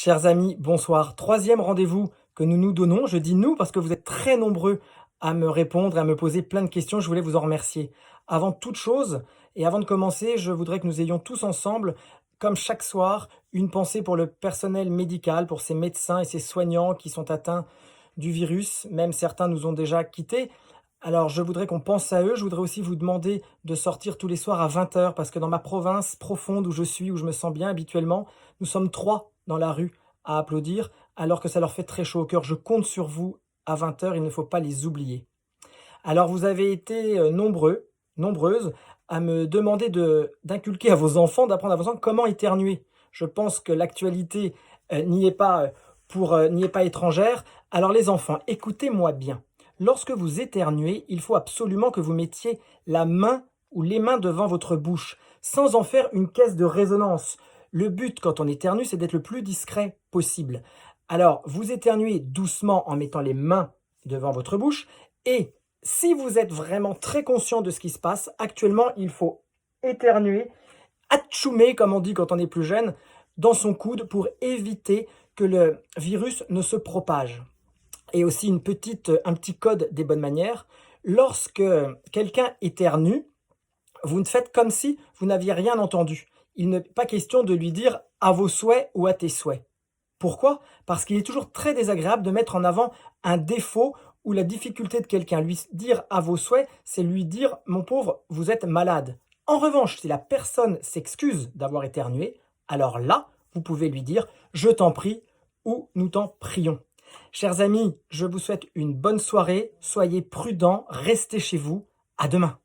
Chers amis, bonsoir. Troisième rendez-vous que nous nous donnons. Je dis nous parce que vous êtes très nombreux à me répondre, à me poser plein de questions. Je voulais vous en remercier. Avant toute chose et avant de commencer, je voudrais que nous ayons tous ensemble, comme chaque soir, une pensée pour le personnel médical, pour ces médecins et ces soignants qui sont atteints du virus. Même certains nous ont déjà quittés. Alors, je voudrais qu'on pense à eux. Je voudrais aussi vous demander de sortir tous les soirs à 20 heures parce que dans ma province profonde où je suis, où je me sens bien habituellement, nous sommes 3 dans la rue à applaudir alors que ça leur fait très chaud au cœur. Je compte sur vous à 20 heures, il ne faut pas les oublier. Alors, vous avez été nombreux, nombreuses à me demander d'inculquer à vos enfants, d'apprendre à vos enfants comment éternuer. Je pense que l'actualité n'y est pas n'y est pas étrangère. Alors les enfants, écoutez-moi bien. Lorsque vous éternuez, il faut absolument que vous mettiez la main ou les mains devant votre bouche, sans en faire une caisse de résonance. Le but quand on éternue, c'est d'être le plus discret possible. Alors, vous éternuez doucement en mettant les mains devant votre bouche et si vous êtes vraiment très conscient de ce qui se passe, actuellement, il faut éternuer, atchoumer, comme on dit quand on est plus jeune, dans son coude pour éviter que le virus ne se propage. Et aussi un petit code des bonnes manières. Lorsque quelqu'un éternue, vous ne faites comme si vous n'aviez rien entendu. Il n'est pas question de lui dire à vos souhaits ou à tes souhaits. Pourquoi? Parce qu'il est toujours très désagréable de mettre en avant un défaut ou la difficulté de quelqu'un. Lui dire à vos souhaits, c'est lui dire mon pauvre, vous êtes malade. En revanche, si la personne s'excuse d'avoir éternué, alors là, vous pouvez lui dire je t'en prie ou nous t'en prions. Chers amis, je vous souhaite une bonne soirée, soyez prudents, restez chez vous, à demain.